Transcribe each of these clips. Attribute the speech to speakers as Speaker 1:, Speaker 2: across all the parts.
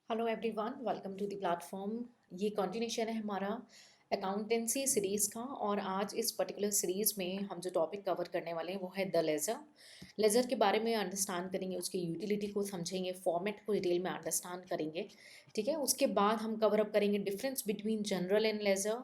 Speaker 1: Hello everyone, welcome to the platform. ये continuation है हमारा अकाउंटेंसी सीरीज़ का। और आज इस पर्टिकुलर सीरीज़ में हम जो टॉपिक कवर करने वाले हैं वो है द लेज़र। लेज़र के बारे में अंडरस्टैंड करेंगे, उसकी यूटिलिटी को समझेंगे, फॉर्मेट को डिटेल में अंडरस्टैंड करेंगे। ठीक है, उसके बाद हम कवर अप करेंगे difference between general and laser,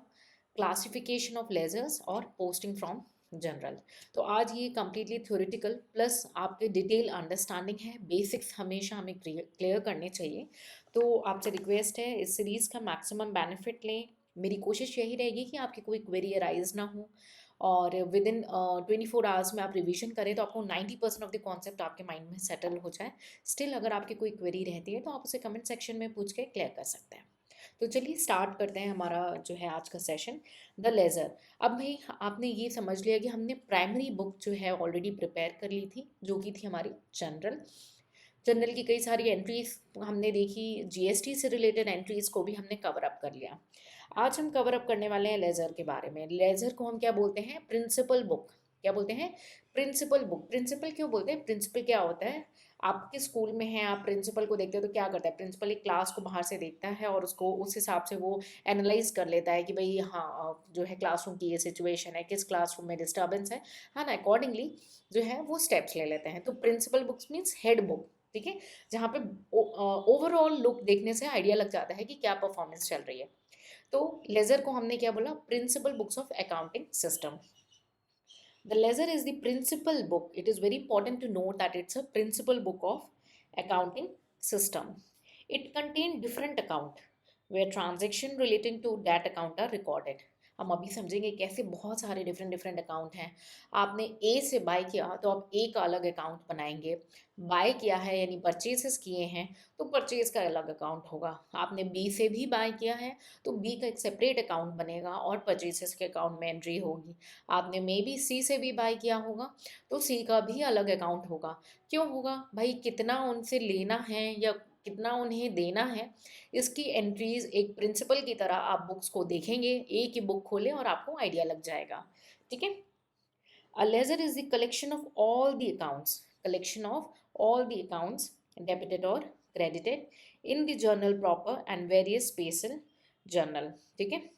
Speaker 1: classification of lasers और पोस्टिंग फ्रॉम जनरल। तो आज ये कम्प्लीटली थ्योरेटिकल प्लस आपके डिटेल अंडरस्टैंडिंग है। बेसिक्स हमेशा हमें क्लियर करने चाहिए। तो आपसे रिक्वेस्ट है इस सीरीज़ का मैक्सिमम बेनिफिट लें। मेरी कोशिश यही रहेगी कि आपकी कोई क्वेरी अराइज ना हो और विद इन 24 आवर्स में आप रिवीजन करें तो आपको 90% ऑफ द कॉन्सेप्ट आपके माइंड में सेटल हो जाए। स्टिल अगर आपकी कोई क्वेरी रहती है तो आप उसे कमेंट सेक्शन में पूछ के क्लियर कर सकते हैं। तो चलिए स्टार्ट करते हैं हमारा जो है आज का सेशन, द लेज़र। अब भाई आपने ये समझ लिया कि हमने प्राइमरी बुक जो है ऑलरेडी प्रिपेयर कर ली थी, जो कि थी हमारी जनरल। जनरल की कई सारी एंट्रीज हमने देखी, जीएसटी से रिलेटेड एंट्रीज को भी हमने कवर अप कर लिया। आज हम कवर अप करने वाले हैं लेज़र के बारे में। लेज़र को हम क्या बोलते हैं? Principal book. क्या बोलते हैं? Principal book. प्रिंसिपल क्यों बोलते हैं? प्रिंसिपल क्या होता है? आपके स्कूल में है, आप प्रिंसिपल को देखते हो तो क्या करता है प्रिंसिपल? एक क्लास को बाहर से देखता है और उसको उस हिसाब से वो एनालाइज कर लेता है कि भाई हाँ जो है क्लासरूम की ये सिचुएशन है, किस क्लासरूम में डिस्टर्बेंस है, हाँ ना, अकॉर्डिंगली जो है वो स्टेप्स ले लेते हैं। तो principal books means head book. ठीक है, जहाँ पे ओवरऑल लुक देखने से आइडिया लग जाता है कि क्या परफॉर्मेंस चल रही है। तो लेजर को हमने क्या बोला? Principal books of accounting system. The ledger is the principal book. It is very important to note that it's a principal book of accounting system. It contains different account where transaction relating to that account are recorded. हम अभी समझेंगे कैसे बहुत सारे different different account हैं। आपने ए से bye किया तो आप ए का अलग अकाउंट बनाएंगे। बाय किया है यानी परचेसेस किए हैं तो परचेज का अलग अकाउंट होगा। आपने बी से भी बाय किया है तो बी का एक सेपरेट अकाउंट बनेगा और परचेसेस के अकाउंट में एंट्री होगी। आपने मे बी सी से भी बाय किया होगा तो सी का भी अलग अकाउंट होगा। क्यों होगा भाई? कितना उनसे लेना है या कितना उन्हें देना है, इसकी एंट्रीज एक प्रिंसिपल की तरह आप बुक्स को देखेंगे। एक ही बुक खोलें और आपको आइडिया लग जाएगा। ठीक है, a ledger is the collection of all the accounts, collection of all the accounts debited or credited in the journal proper and various space in journal। ठीक है,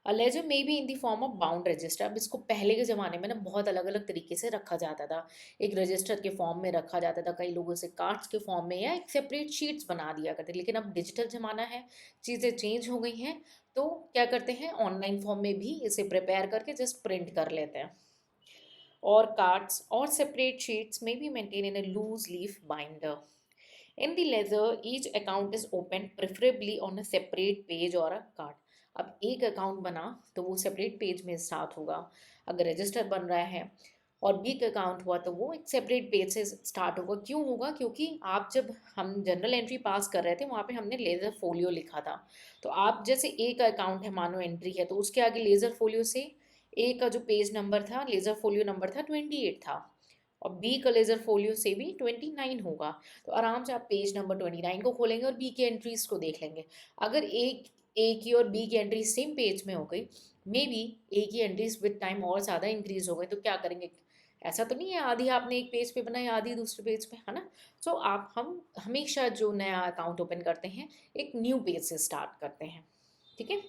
Speaker 1: ledger may be in the form of bound register. अब इसको पहले के ज़माने में ना बहुत अलग अलग तरीके से रखा जाता था। एक रजिस्टर के फॉर्म में रखा जाता था, कई लोगों से कार्ड्स के फॉर्म में, या एक सेपरेट शीट्स बना दिया करते। लेकिन अब डिजिटल ज़माना है, चीज़ें चेंज हो गई हैं, तो क्या करते हैं ऑनलाइन फॉर्म में भी इसे प्रिपेयर करके जस्ट प्रिंट कर लेते हैं। और कार्ड्स और सेपरेट शीट्स में भी maintain in a loose leaf binder. In the ledger, each account is opened preferably on a separate page or a card. अब एक अकाउंट बना तो वो सेपरेट पेज में स्टार्ट होगा। अगर रजिस्टर बन रहा है और बिग अकाउंट हुआ तो वो एक सेपरेट पेज से स्टार्ट होगा। क्यों होगा? क्योंकि आप जब हम जनरल एंट्री पास कर रहे थे वहाँ पे हमने लेज़र फोलियो लिखा था। तो आप जैसे ए का अकाउंट है, मानो एंट्री है, तो उसके आगे लेज़र फोलियो से ए का जो पेज नंबर था, लेज़र फोलियो नंबर था 28 था, और बी का लेज़र फोलियो से भी 29 होगा। तो आराम से आप पेज नंबर 29 को खोलेंगे और बी की एंट्रीज को देख लेंगे। अगर एक ए की और बी की एंट्री सेम पेज में हो गई, मे बी ए की एंट्रीज विद टाइम और ज़्यादा इंक्रीज हो गई, तो क्या करेंगे? ऐसा तो नहीं है आधी आपने एक पेज पे बनाई आधी दूसरे पेज पे, है ना। सो आप हम हमेशा जो नया अकाउंट ओपन करते हैं एक न्यू पेज से स्टार्ट करते हैं। ठीक है,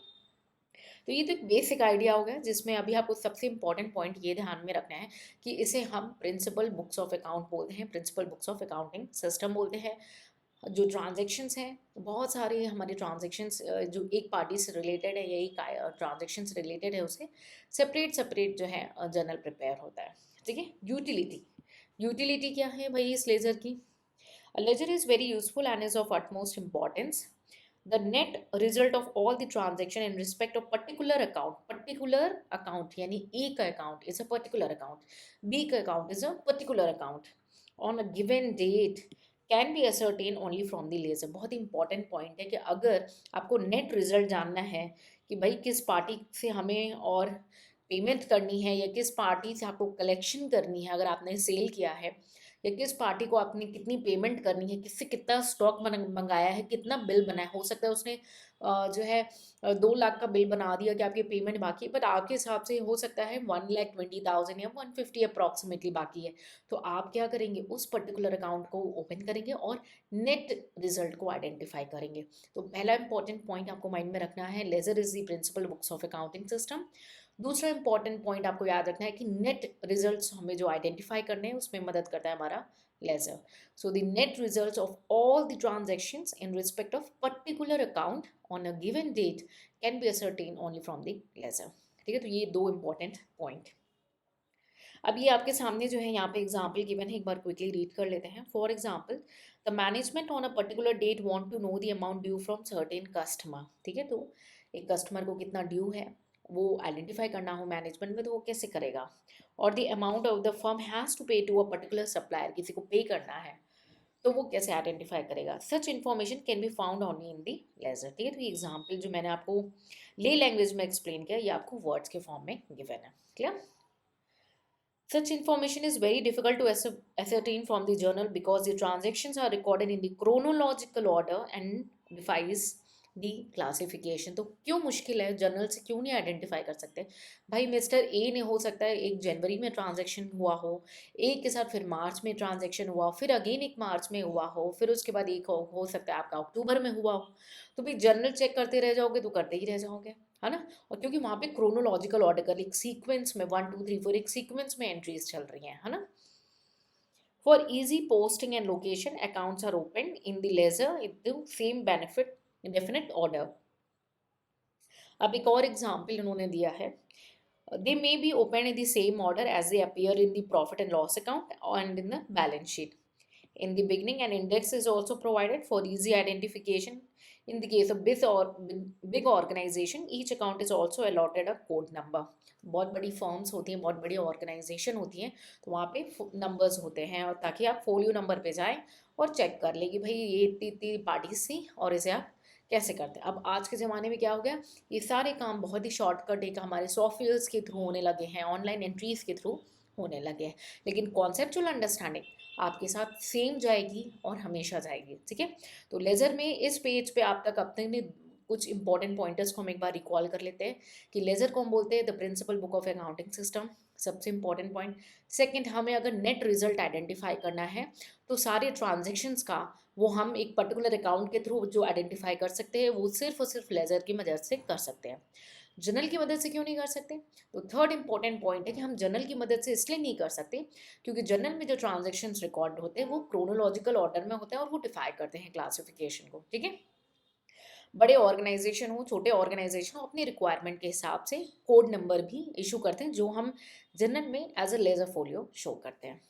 Speaker 1: तो ये तो एक बेसिक आइडिया हो गया, जिसमें अभी आपको सबसे इंपॉर्टेंट पॉइंट ये ध्यान में रखना है कि इसे हम प्रिंसिपल बुक्स ऑफ अकाउंट बोलते हैं, principal books of accounting system बोलते हैं। जो ट्रांजेक्शन्स हैं, बहुत सारे हमारे ट्रांजेक्शन्स जो एक पार्टी से रिलेटेड है या एक ट्रांजेक्शन से रिलेटेड है, उसे सेपरेट सेपरेट जो है जर्नल प्रिपेयर होता है। ठीक है, यूटिलिटी। यूटिलिटी क्या है भाई इस लेजर की? Laser is very useful and is of utmost importance. The net result of all the transaction in respect of particular account यानी A का account is a particular account, B का account is a particular account on a given date can be ascertained only from the ledger। बहुत important point है कि अगर आपको net result जानना है कि भाई किस पार्टी से हमें और पेमेंट करनी है या किस पार्टी से आपको कलेक्शन करनी है, अगर आपने सेल किया है, या किस पार्टी को आपने कितनी पेमेंट करनी है, किससे कितना स्टॉक मंगाया है, कितना बिल बना है। हो सकता है उसने जो है 2 लाख का बिल बना दिया कि आपकी पेमेंट बाकी है, बट आपके हिसाब से हो सकता है 1,20,000 या 150 अप्रॉक्सीमेटली बाकी है। तो आप क्या करेंगे, उस पर्टिकुलर अकाउंट को ओपन करेंगे और नेट रिजल्ट को आइडेंटिफाई करेंगे। तो पहला इंपॉर्टेंट पॉइंट आपको माइंड में रखना है, ledger is the principal books of accounting system. दूसरा इंपॉर्टेंट पॉइंट आपको याद रखना है कि नेट रिजल्ट्स हमें जो आइडेंटिफाई करने हैं उसमें मदद करता है हमारा ledger. So the net results of all the transactions in respect of particular account on a given date can be ascertain only from the ledger. ठीक है, तो ये दो इंपॉर्टेंट पॉइंट। अब ये आपके सामने जो है यहाँ पे एग्जाम्पल गिवन है, एक बार क्विकली रीड कर लेते हैं। For example, the management on a particular date want to know the amount due from certain customer. ठीक है, तो एक कस्टमर को कितना ड्यू है वो आइडेंटिफाई करना हो मैनेजमेंट में, तो वो कैसे करेगा। और the amount of the firm has to pay to a particular supplier, किसी को पे करना है, तो वो कैसे आइडेंटिफाई करेगा। Such information can be found only in the ledger. ठीक है, तो ये एग्जाम्पल जो मैंने आपको ले लैंग्वेज में एक्सप्लेन किया, ये आपको वर्ड्स के फॉर्म में गिवन है। Clear? Such information is very difficult to ascertain from the journal because the transactions are recorded in the chronological order and defies the classification। तो क्यों मुश्किल है, जर्नल से क्यों नहीं आइडेंटिफाई कर सकते भाई। मिस्टर ए ने हो सकता है 1 जनवरी में ट्रांजैक्शन हुआ हो, एक के साथ फिर मार्च में ट्रांजैक्शन हुआ, फिर अगेन एक मार्च में हुआ हो, फिर उसके बाद एक हो सकता है आपका अक्टूबर में हुआ हो। तो भाई जर्नल चेक करते रह जाओगे तो करते ही रह जाओगे, है ना। और क्योंकि वहाँ पे क्रोनोलॉजिकल ऑर्डर कर एक सीक्वेंस में 1 2 3 4 एक सीक्वेंस में एंट्रीज चल रही हैं, है ना। For easy posting and location accounts are open in the ledger in the same benefit definite order. अब एक और एग्जाम्पल इन्होंने दिया है, they may be open in the same order as they appear in the profit and loss account and in the balance sheet. In the beginning, an index is also provided for easy identification. In the case of big organization, each account is also allotted a code number. बहुत बड़ी firms होती हैं, बहुत बड़ी organisation होती हैं, तो वहाँ पे नंबर्स होते हैं, और ताकि आप फोलियो नंबर पे जाएं और चेक कर ले कि भाई ये इतनी इतनी पार्टीज थी और इसे आप कैसे करते हैं। अब आज के ज़माने में क्या हो गया, ये सारे काम बहुत ही शॉर्टकट एक हमारे सॉफ्टवेयर्स के थ्रू होने लगे हैं, ऑनलाइन एंट्रीज के थ्रू होने लगे हैं, लेकिन कॉन्सेप्चुअल अंडरस्टैंडिंग आपके साथ सेम जाएगी और हमेशा जाएगी। ठीक है, तो लेजर में इस पेज पे आप तक अपने कुछ इंपॉर्टेंट पॉइंटर्स को हम एक बार रिकॉल कर लेते हैं कि लेजर को हम बोलते हैं the principal book of accounting system, सबसे इंपॉर्टेंट पॉइंट। सेकंड, हमें अगर नेट रिजल्ट आइडेंटिफाई करना है तो सारे ट्रांजेक्शन्स का वो हम एक पर्टिकुलर अकाउंट के थ्रू जो आइडेंटिफाई कर सकते हैं वो सिर्फ और सिर्फ लेजर की मदद से कर सकते हैं। जर्नल की मदद से क्यों नहीं कर सकते, तो थर्ड इंपॉर्टेंट पॉइंट है कि हम जर्नल की मदद से इसलिए नहीं कर सकते क्योंकि जर्नल में जो ट्रांजेक्शन्स रिकॉर्ड होते हैं वो क्रोनोलॉजिकल ऑर्डर में होते हैं और वो डिफाई करते हैं क्लासिफिकेशन को। ठीक है, बड़े ऑर्गेनाइजेशन हो छोटे ऑर्गेनाइजेशन हो अपनी रिक्वायरमेंट के हिसाब से कोड नंबर भी इशू करते हैं जो हम जर्नल में as a ledger folio show करते हैं।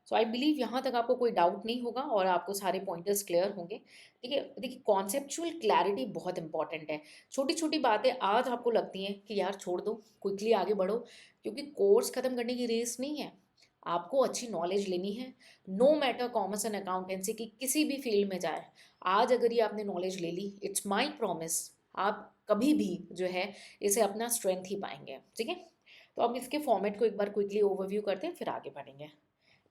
Speaker 1: सो आई बिलीव यहाँ तक आपको कोई डाउट नहीं होगा और आपको सारे पॉइंटर्स क्लियर होंगे। ठीक है, देखिए कॉन्सेप्चुअल क्लैरिटी बहुत इंपॉर्टेंट है। छोटी छोटी बातें आज आपको लगती हैं कि यार छोड़ दो, क्विकली आगे बढ़ो, क्योंकि कोर्स खत्म करने की रेस नहीं है, आपको अच्छी नॉलेज लेनी है। No matter commerce and accountancy की किसी भी फील्ड में जाए, आज अगर ये आपने नॉलेज ले ली, इट्स माई प्रॉमिस आप कभी भी जो है इसे अपना स्ट्रेंथ ही पाएंगे। ठीक है, तो अब इसके फॉर्मेट को एक बार क्विकली ओवरव्यू करते हैं फिर आगे बढ़ेंगे।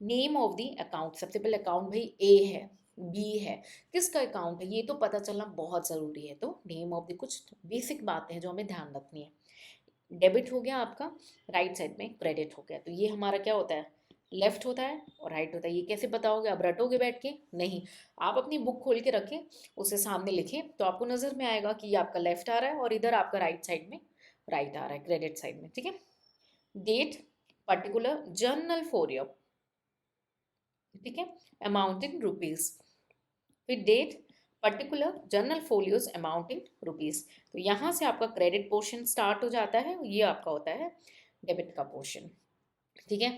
Speaker 1: नेम ऑफ द अकाउंट, सबसे पहले अकाउंट भाई ए है बी है, किसका अकाउंट है ये तो पता चलना बहुत ज़रूरी है। तो नेम ऑफ द कुछ बेसिक बातें हैं जो हमें ध्यान रखनी है। डेबिट हो गया आपका, राइट साइड में क्रेडिट हो गया, तो ये हमारा क्या होता है, लेफ्ट होता है और राइट होता है। ये कैसे बताओगे, अब रटोगे बैठ के नहीं, आप अपनी बुक खोल के रखें, उसे सामने लिखें तो आपको नज़र में आएगा कि ये आपका लेफ्ट आ रहा है और इधर आपका राइट साइड में राइट आ रहा है, क्रेडिट साइड में। ठीक है, date particular journal for year, ठीक है, अमाउंट इन रुपीज, फिर date particular journal folios amount in rupees. तो यहाँ से आपका क्रेडिट पोर्शन स्टार्ट हो जाता है, ये आपका होता है डेबिट का पोर्शन। ठीक है,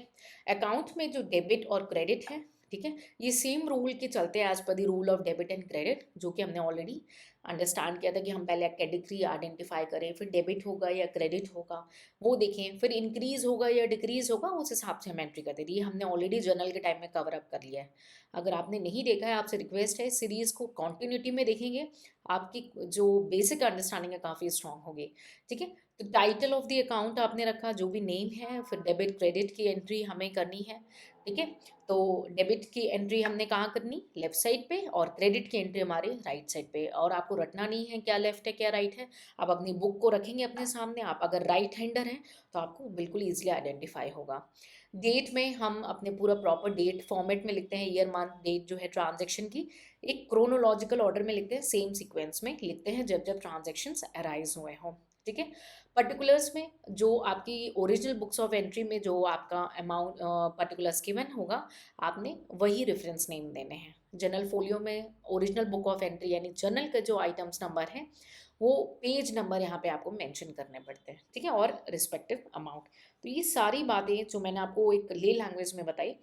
Speaker 1: अकाउंट में जो डेबिट और क्रेडिट है, ठीक है, ये सेम रूल के चलते हैं as per the rule of debit and credit, जो कि हमने ऑलरेडी अंडरस्टैंड किया था कि हम पहले कैटेगरी आइडेंटिफाई करें, फिर डेबिट होगा या क्रेडिट होगा वो देखें, फिर इंक्रीज होगा या डिक्रीज होगा उस हिसाब से हम एंट्री करते थे। ये हमने ऑलरेडी जर्नल के टाइम में कवर अप कर लिया है। अगर आपने नहीं देखा है, आपसे रिक्वेस्ट है सीरीज़ को कंटिन्यूटी में देखेंगे, आपकी जो बेसिक अंडरस्टैंडिंग है काफ़ी स्ट्रांग होगी। ठीक है, तो टाइटल ऑफ द अकाउंट आपने रखा, जो भी नेम है, फिर डेबिट क्रेडिट की एंट्री हमें करनी है, ठीक है। तो डेबिट की एंट्री हमने कहाँ करनी, लेफ्ट साइड पे, और क्रेडिट की एंट्री हमारे राइट साइड पे। और आपको रटना नहीं है क्या लेफ्ट है क्या राइट है, आप अपनी बुक को रखेंगे अपने सामने, आप अगर राइट हैंडर हैं तो आपको बिल्कुल ईजिली आइडेंटिफाई होगा। डेट में हम अपने पूरा प्रॉपर डेट फॉर्मेट में लिखते हैं, ईयर मंथ डेट जो है ट्रांजेक्शन की, एक क्रोनोलॉजिकल ऑर्डर में लिखते हैं, सेम सीक्वेंस में लिखते हैं जब जब ट्रांजेक्शन्स अराइज हुए हों, ठीक है। पर्टिकुलर्स में जो आपकी ओरिजिनल बुक्स ऑफ एंट्री में जो आपका अमाउंट पर्टिकुलर्स गिवन होगा, आपने वही रेफरेंस नेम देने हैं। जनरल फोलियो में ओरिजिनल बुक ऑफ एंट्री यानी जर्नल का जो आइटम्स नंबर है वो पेज नंबर यहाँ पे आपको मेंशन करने पड़ते हैं, ठीक है, और रिस्पेक्टिव अमाउंट। तो ये सारी बातें जो मैंने आपको एक ले लैंग्वेज में बताई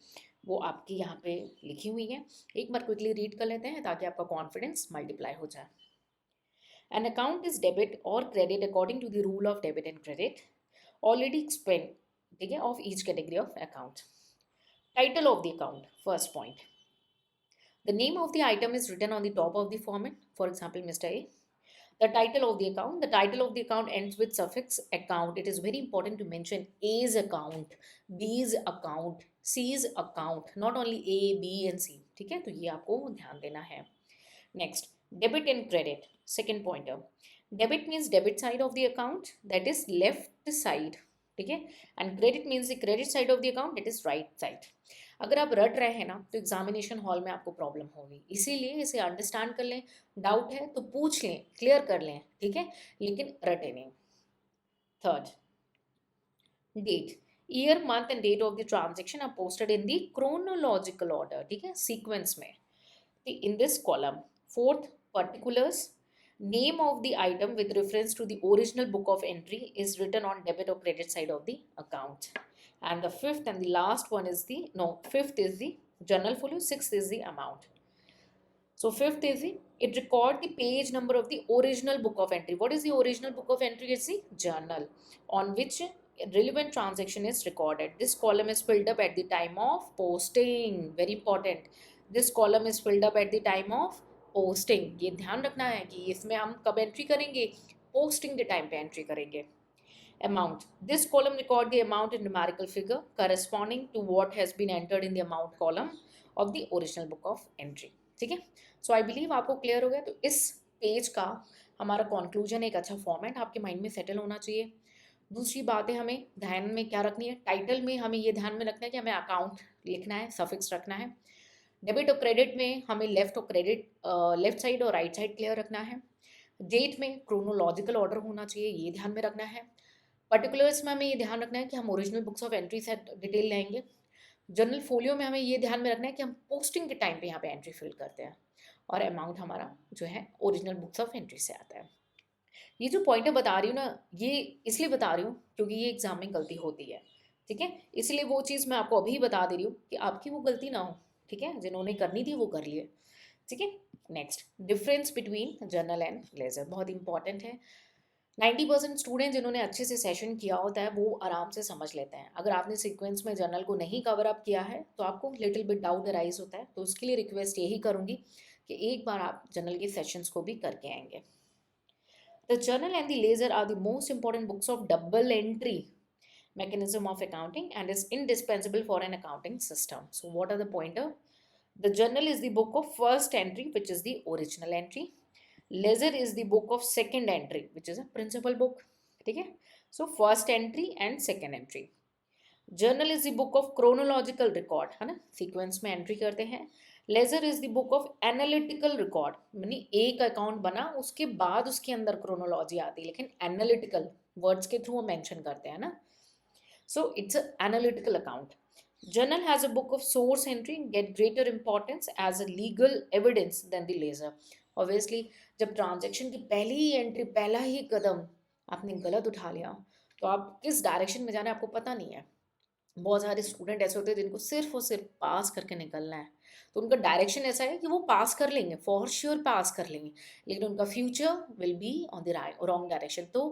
Speaker 1: वो आपकी यहाँ पे लिखी हुई है। एक बार क्विकली रीड कर लेते हैं ताकि आपका कॉन्फिडेंस मल्टीप्लाई हो जाए। An account is debit or credit according to the rule of debit and credit already explained, ठीक है, of each category of account. Title of the account, first point. The name of the item is written on the top of the format. For example, Mr. A. The title of the account. The title of the account ends with suffix account. It is very important to mention A's account, B's account, C's account, not only A, B and C. ठीक है, तो ये आपको ध्यान देना है. Next, debit and credit. Second pointer. Debit means debit side of the account, that is left side. ठीक है, and credit means the credit side of the account, it is right side. अगर आप रट रहे हैं ना तो एग्जामिनेशन हॉल में आपको प्रॉब्लम होगी, इसीलिए इसे अंडरस्टैंड कर लें, डाउट है तो पूछ लें, क्लियर कर लें, ठीक है, लेकिन रटे नहीं. Third, date. Year month and date of the transaction are posted in the chronological order, ठीक है, सीक्वेंस में, in this column. Fourth, particulars. Name of the item with reference to the original book of entry is written on debit or credit side of the account. And the fifth and the last one is fifth is the journal folio, sixth is the amount. So fifth is it record the page number of the original book of entry. What is the original book of entry? It's the journal on which relevant transaction is recorded. This column is filled up at the time of posting. Very important. This column is filled up at the time of posting. ये ध्यान रखना है कि इसमें हम कब entry करेंगे, posting के टाइम पे एंट्री करेंगे. Amount. This column record the amount in numerical figure corresponding to what has been entered in the amount column of the original book of entry. ठीक है, सो आई बिलीव आपको clear हो गया. तो इस पेज का हमारा कंक्लूजन एक अच्छा फॉर्मेट आपके माइंड में सेटल होना चाहिए. दूसरी बातें हमें ध्यान में क्या रखनी है, टाइटल में हमें ये ध्यान में रखना है कि हमें अकाउंट लिखना है, सफिक्स रखना है. डेबिट और क्रेडिट में हमें लेफ्ट और क्रेडिट लेफ्ट साइड और राइट साइड क्लियर रखना है. डेट में क्रोनोलॉजिकल ऑर्डर होना चाहिए, ये ध्यान में रखना है. पर्टिकुलर्स में हमें ये ध्यान रखना है कि हम ओरिजिनल बुक्स ऑफ एंट्री से डिटेल लेंगे. जनरल फोलियो में हमें ये ध्यान में रखना है कि हम पोस्टिंग के टाइम पे यहाँ पे एंट्री फिल करते हैं, और अमाउंट हमारा जो है ओरिजिनल बुक्स ऑफ एंट्री से आता है. ये जो पॉइंटर बता रही हूँ ना, ये इसलिए बता रही हूँ क्योंकि ये एग्जाम में गलती होती है, ठीक है, इसलिए वो चीज़ मैं आपको अभी बता दे रही हूँ कि आपकी वो गलती ना हो, ठीक है, जिन्होंने करनी थी वो कर लिए, ठीक है. Next, difference between journal and ledger बहुत इंपॉर्टेंट है. 90% स्टूडेंट जिन्होंने अच्छे से सेशन किया होता है वो आराम से समझ लेते हैं. अगर आपने सीक्वेंस में जर्नल को नहीं कवर अप किया है तो आपको लिटिल बिट डाउट अराइज होता है, तो उसके लिए रिक्वेस्ट यही करूँगी कि एक बार आप जर्नल के सेशंस को भी करके आएंगे. The journal and the ledger are the most important books of double entry mechanism of accounting and is indispensable for an accounting system. So what are the pointer? The journal is the book of first entry, which is the original entry. Ledger is the book of second entry, which is a principal book. ठीक है, so first entry and second entry. Journal is the book of chronological record, है ना, sequence में entry करते हैं. Ledger is the book of analytical record, यानी एक account बना उसके बाद उसके अंदर chronology आती है, लेकिन analytical words के थ्रू मेंशन करते हैं ना. So it's an analytical account. Journal has a book of source entry, get greater importance as a legal evidence than the ledger. Obviously, जब ट्रांजेक्शन की पहली ही एंट्री, पहला ही कदम आपने गलत उठा लिया तो आप किस डायरेक्शन में जाना है आपको पता नहीं है. बहुत सारे स्टूडेंट ऐसे होते हैं जिनको सिर्फ और सिर्फ पास करके निकलना है, तो उनका डायरेक्शन ऐसा है कि वो पास कर लेंगे, फॉर श्योर पास कर लेंगे, लेकिन उनका future will be on the wrong direction. तो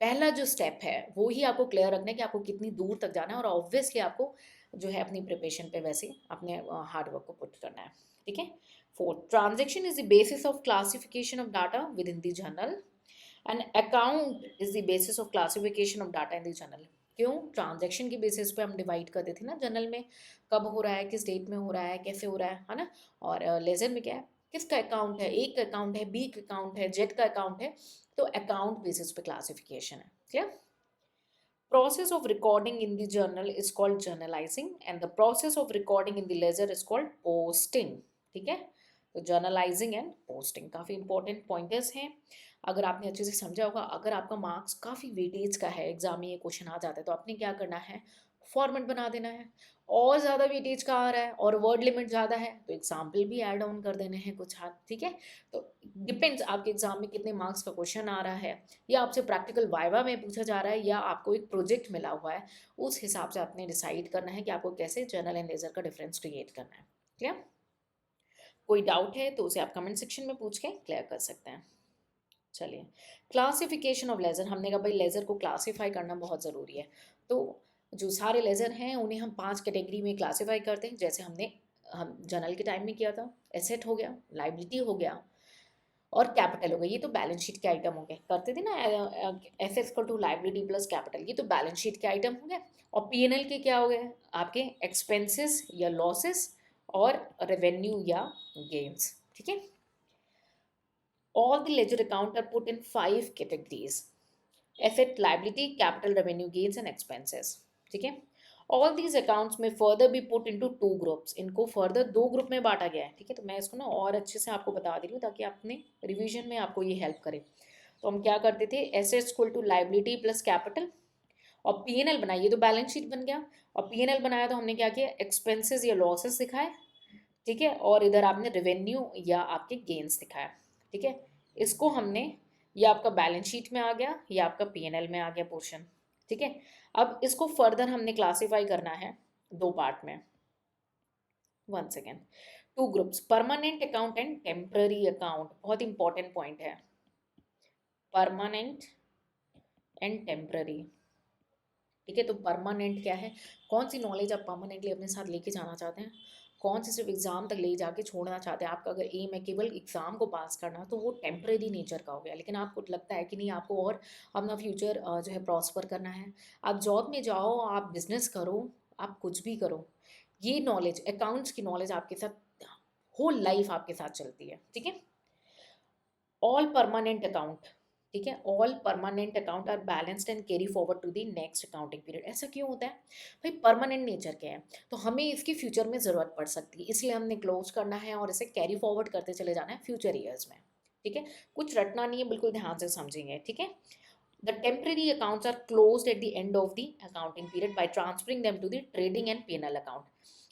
Speaker 1: पहला जो स्टेप है वो ही आपको क्लियर रखना है कि आपको कितनी दूर तक जाना है, और ऑब्वियसली आपको जो है अपनी प्रिपरेशन पे वैसे अपने हार्डवर्क को पुट करना है, ठीक है. Fourth, transaction is the basis of classification of data with in the journal. An account is the basis of classification of data in the journal. क्यों? ट्रांजैक्शन की बेसिस पे हम डिवाइड करते थे ना जर्नल में, कब हो रहा है, किस डेट में हो रहा है, कैसे हो रहा है ना। और लेजर में क्या है, किसका अकाउंट है, ए का अकाउंट है, बी का अकाउंट है, जेड का अकाउंट है, तो अकाउंट बेसिस पे क्लासिफिकेशन है। Clear? Process of recording in the journal is called journalizing and the process of recording in the ledger is called posting। ठीक है, तो जर्नलाइजिंग एंड पोस्टिंग काफ़ी इंपॉर्टेंट पॉइंटर्स हैं। अगर आपने अच्छे से समझा होगा, अगर आपका मार्क्स काफ़ी वेटेज का है, एग्जाम में ये क्वेश्चन आ जाता है, तो आपने क्या करना है, फॉर्मेट बना देना है। और ज़्यादा वेटेज का आ रहा है और वर्ड लिमिट ज़्यादा है, तो एग्जाम्पल भी ऐड ऑन कर देने हैं कुछ हाथ। ठीक है, तो डिपेंड्स आपके एग्जाम में कितने मार्क्स का क्वेश्चन आ रहा है, या आपसे प्रैक्टिकल वाइवा में पूछा जा रहा है, या आपको एक प्रोजेक्ट मिला हुआ है, उस हिसाब से आपने डिसाइड करना है कि आपको कैसे जर्नल एंड लेजर का डिफरेंस क्रिएट करना है। क्लियर? कोई डाउट है तो उसे आप कमेंट सेक्शन में पूछ के क्लियर कर सकते हैं। चलिए, क्लासिफिकेशन ऑफ लेजर, हमने कहा भाई लेजर को क्लासीफाई करना बहुत ज़रूरी है। तो जो सारे लेजर हैं उन्हें हम 5 कैटेगरी में क्लासीफाई करते हैं, जैसे हम जर्नल के टाइम में किया था। एसेट हो गया, लाइबिलिटी हो गया, और कैपिटल हो गया। ये तो बैलेंस शीट के आइटम हो गए, करते थे ना, assets equal to liability plus capital, ये तो बैलेंस शीट के आइटम हो गए। और पीएनएल के क्या हो गए, आपके एक्सपेंसेस या लॉसेस, और रेवेन्यू या गेन्स। ठीक है, all the ledger account are put in 5 categories: asset, liability, capital, revenue, gains and expenses। ठीक है, ऑल दीज अकाउंट्स में फर्दर भी पुट इनटू 2 ग्रुप्स, इनको फर्दर 2 ग्रुप में बांटा गया है। ठीक है, तो मैं इसको ना और अच्छे से आपको बता दे रही हूँ ताकि अपने रिवीजन में आपको ये हेल्प करे। तो हम क्या करते थे, assets equal to liability plus capital, और पीएनएल बनाइए तो बैलेंस शीट बन गया, और पीएनएल बनाया तो हमने क्या किया, एक्सपेंसेस या लॉसेस दिखाए। ठीक है, और इधर आपने रेवेन्यू या आपके गेन्स दिखाया। ठीक है, इसको हमने, ये आपका बैलेंस शीट में आ गया, ये आपका पीएनएल में आ गया पोर्शन। ठीक है, अब इसको फर्दर हमने क्लासीफाई करना है 2 पार्ट में। One second, 2 groups, permanent account and temporary account. बहुत इंपॉर्टेंट पॉइंट है, परमानेंट एंड टेम्पररी। ठीक है, तो परमानेंट क्या है, कौन सी नॉलेज आप परमानेंटली अपने साथ लेके जाना चाहते हैं, कौन सी सिर्फ एग्जाम तक ले जाके छोड़ना चाहते हैं। आपका अगर एम है केवल एग्जाम को पास करना, तो वो टेम्परेरी नेचर का हो गया। लेकिन आपको लगता है कि नहीं, आपको और अपना फ्यूचर जो है प्रॉस्पर करना है, आप जॉब में जाओ, आप बिजनेस करो, आप कुछ भी करो, ये नॉलेज, अकाउंट्स की नॉलेज आपके साथ होल लाइफ आपके साथ चलती है। ठीक है, ऑल परमानेंट अकाउंट, ठीक है, all permanent account are balanced and carry forward to the next accounting period. ऐसा क्यों होता है भाई, परमानेंट नेचर के हैं तो हमें इसकी फ्यूचर में ज़रूरत पड़ सकती है, इसलिए हमने क्लोज करना है और इसे कैरी फॉरवर्ड करते चले जाना है फ्यूचर ईयर्स में। ठीक है, कुछ रटना नहीं है, बिल्कुल ध्यान से समझेंगे। ठीक है, the temporary accounts are closed at the end of the accounting period by transferring them to the trading and PNL account.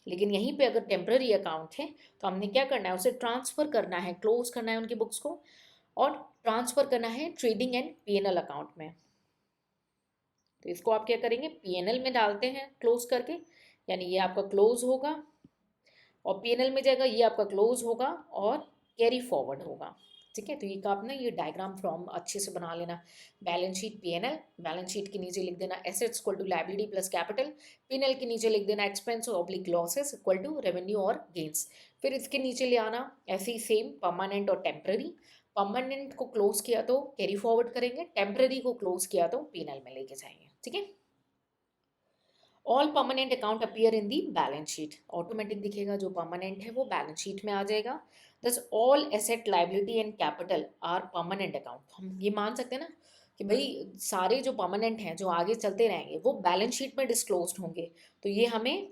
Speaker 1: लेकिन यहीं पे अगर टेम्पररी अकाउंट है तो हमने क्या करना है, उसे ट्रांसफर करना है, क्लोज करना है उनकी बुक्स को, और ट्रांसफर करना है ट्रेडिंग एंड पीएनएल अकाउंट में। तो इसको आप क्या करेंगे, पीएनएल में डालते हैं क्लोज करके, यानी ये आपका क्लोज होगा, और पीएनएल में जाएगा, ये आपका क्लोज होगा और कैरी फॉरवर्ड होगा। ठीक है, तो ये का आप ना ये डायग्राम फॉर्म अच्छे से बना लेना। Balance sheet PNL, balance sheet के नीचे लिख देना assets equal to liability plus capital, PNL के नीचे लिख देना expense oblique losses equal to revenue और गेन्स। फिर इसके नीचे ले आना ऐसे ही सेम परमानेंट और टेम्पररी। परमानेंट को क्लोज किया तो कैरी फॉरवर्ड करेंगे, टेम्पररी को क्लोज किया तो पीएनएल में लेके जाएंगे। ठीक है, all permanent account appear in the balance sheet, automatic दिखेगा, जो परमानेंट है वो बैलेंस शीट में आ जाएगा। दस all asset liability and capital R permanent account. हम ये मान सकते हैं ना कि भाई सारे जो परमानेंट हैं जो आगे चलते रहेंगे वो बैलेंस शीट में डिस्क्लोज होंगे, तो ये हमें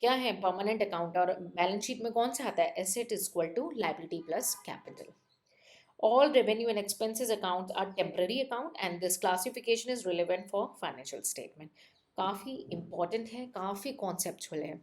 Speaker 1: क्या है, परमानेंट अकाउंट। और बैलेंस शीट में कौन सा आता है, asset is equal to liability plus capital. All revenue and expenses accounts are temporary account and this classification is relevant for financial statement। काफ़ी important है, काफ़ी conceptual है।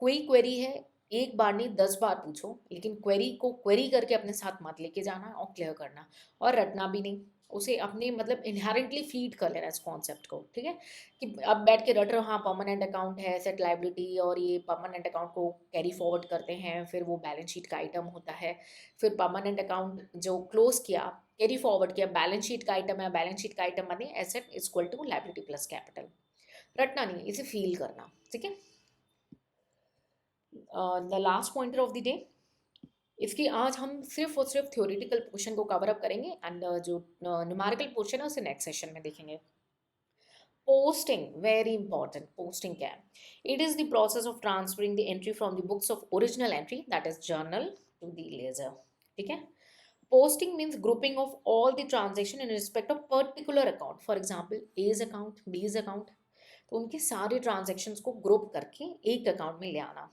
Speaker 1: कोई क्वेरी है, एक बार नहीं 10 बार पूछो, लेकिन क्वेरी को क्वेरी करके अपने साथ मत लेके जाना और क्लियर करना, और रटना भी नहीं, उसे अपने मतलब इनहेरेंटली फीड कर लेना इस कॉन्सेप्ट को। ठीक है, कि अब बैठ के रट रहे हो, हाँ परमानेंट अकाउंट है, एसेट लायबिलिटी, और ये परमानेंट अकाउंट को कैरी फॉरवर्ड करते हैं, फिर वो बैलेंस शीट का आइटम होता है। फिर परमानेंट अकाउंट जो क्लोज किया, कैरी फॉरवर्ड किया, बैलेंस शीट का आइटम है, बैलेंस शीट का आइटम बने asset equal to liability plus capital. रटना नहीं, इसे फील करना। ठीक है, the last pointer of the day, इसकी आज हम सिर्फ और सिर्फ थ्योरेटिकल पोर्शन को कवर अप करेंगे एंड जो न्यूमेरिकल पोर्शन है उसे नेक्स्ट सेशन में देखेंगे। Posting very important. पोस्टिंग क्या है? It is the process of transferring the entry from the books of original entry that is journal to the ledger. ठीक है। Posting means grouping of all the transaction in respect of particular account. For example, A's account, B's account. तो उनके सारे transactions को group करके एक account में ले आना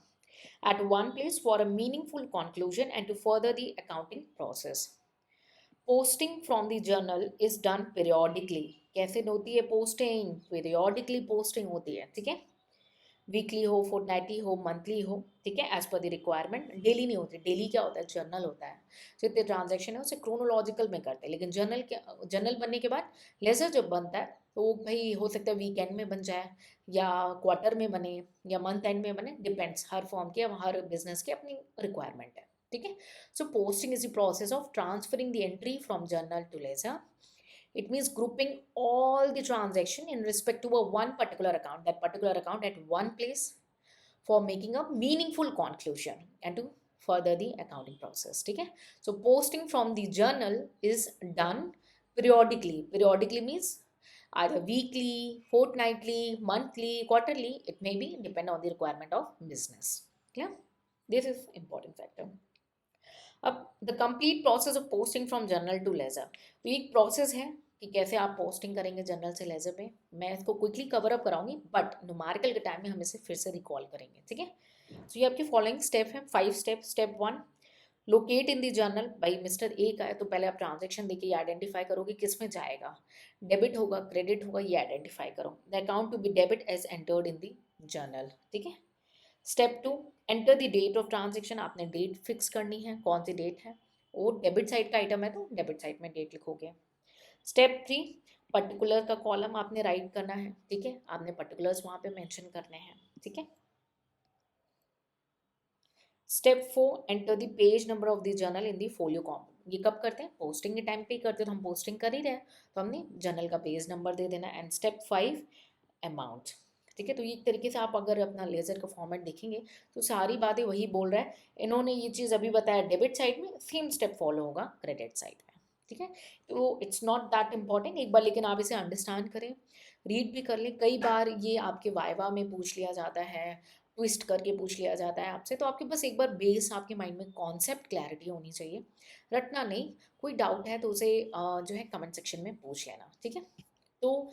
Speaker 1: at one place for a meaningful conclusion and to further the accounting process. Posting from the journal is done periodically. कैसे होती है posting? Periodically posting होती है, ठीक है। वीकली हो, फोर्टनाइटली हो, मंथली हो, ठीक है, as per the requirement. Daily नहीं होती। डेली क्या होता है? जर्नल होता है। जितने ट्रांजेक्शन है उसे क्रोनोलॉजिकल में करते हैं, लेकिन जर्नल के जर्नल बनने के बाद लेजर जब बनता है तो वो भाई हो सकता है वीकेंड में बन जाए या क्वार्टर में बने या मंथ एंड में बने, डिपेंड्स। हर फॉर्म की हर बिजनेस की अपनी रिक्वायरमेंट है, ठीक है। So posting is the process of transferring the entry from journal to ledger. It means grouping all the transaction in respect to a one particular account, that particular account at one place for making a meaningful conclusion and to further the accounting process. ठीक है? So posting from the journal is done periodically. Periodically means either weekly, fortnightly, monthly, quarterly. It may be depend on the requirement of business. Clear? This is important factor. अब the complete process of posting from journal to ledger, तो एक process है कि कैसे आप posting करेंगे journal से laser पे। मैं इसको क्विकली कवर अप कराऊंगी, बट न्यूमेरिकल के टाइम में हम इसे फिर से रिकॉल करेंगे, ठीक है। तो ये आपके फॉलोइंग स्टेप है, 5 step. Step 1, locate in the journal. भाई मिस्टर ए का है तो पहले आप ट्रांजेक्शन देखिए, ये आइडेंटिफाई करोगे किस में जाएगा, डेबिट होगा, क्रेडिट होगा, ये आइडेंटिफाई करो। The account to be debit as entered in the journal, ठीक है। Step 2, enter the date of transaction. आपने डेट फिक्स करनी है, कौन सी डेट है। वो डेबिट साइड का आइटम है तो डेबिट साइड में डेट लिखोगे। स्टेप 3, पर्टिकुलर का कॉलम आपने राइट करना है, ठीक है। आपने पर्टिकुलर्स वहाँ पे मेंशन करने हैं, ठीक है। Step 4, enter the page number of the journal in the folio column. ये कब करते हैं? पोस्टिंग के टाइम पे ही करते हैं, तो हम पोस्टिंग कर ही रहे हैं तो हमने जर्नल का पेज नंबर दे देना। एंड स्टेप 5, अमाउंट, ठीक है। तो ये एक तरीके से आप अगर अपना लेजर का फॉर्मेट देखेंगे तो सारी बातें वही बोल रहा है। इन्होंने ये चीज़ अभी बताया डेबिट साइड में, सेम स्टेप फॉलो होगा क्रेडिट साइड में, ठीक है। तो इट्स नॉट दैट इम्पॉर्टेंट, एक बार लेकिन आप इसे अंडरस्टैंड करें, रीड भी कर लें। कई बार ये आपके वाइवा में पूछ लिया जाता है, ट्विस्ट करके पूछ लिया जाता है आपसे, तो आपके बस एक बार बेस आपके माइंड में कॉन्सेप्ट क्लैरिटी होनी चाहिए, रटना नहीं। कोई डाउट है तो उसे जो है कमेंट सेक्शन में पूछ लेना, ठीक है। तो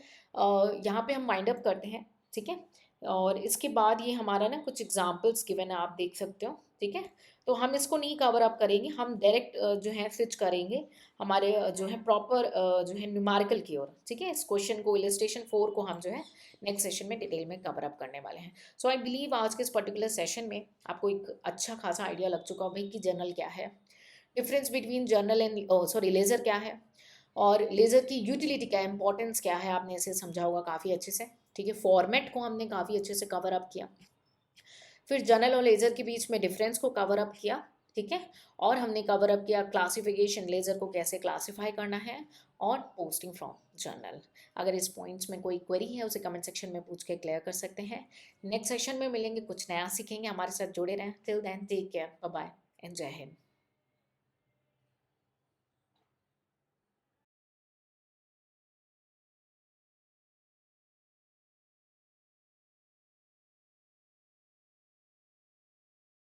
Speaker 1: यहाँ पे हम वाइंड अप करते हैं, ठीक है। और इसके बाद ये हमारा ना कुछ एग्जांपल्स गिवन है, आप देख सकते हो, ठीक है। तो हम इसको नहीं कवर अप करेंगे, हम डायरेक्ट जो है स्विच करेंगे हमारे जो है प्रॉपर जो है न्यूमेरिकल की ओर, ठीक है। इस क्वेश्चन को, इलस्ट्रेशन 4 को हम जो है नेक्स्ट सेशन में डिटेल में कवर अप करने वाले हैं। सो आई बिलीव आज के इस पर्टिकुलर सेशन में आपको एक अच्छा खासा आइडिया लग चुका हो भाई कि जर्नल क्या है, difference between journal and sorry laser क्या है, और लेज़र की यूटिलिटी क्या है, इंपॉर्टेंस क्या है, आपने इसे समझा होगा काफ़ी अच्छे से, ठीक है। फॉर्मेट को हमने काफ़ी अच्छे से कवर अप किया, फिर जर्नल और लेज़र के बीच में डिफरेंस को कवर अप किया, ठीक है। और हमने कवर अप किया क्लासिफिकेशन, लेज़र को कैसे क्लासिफाई करना है, और पोस्टिंग फ्रॉम जर्नल। अगर इस पॉइंट्स में कोई क्वेरी है उसे कमेंट सेक्शन में पूछ के क्लियर कर सकते हैं। नेक्स्ट सेशन में मिलेंगे, कुछ नया सीखेंगे, हमारे साथ जुड़े रहें। Till then take care, bye bye and जय हिंद।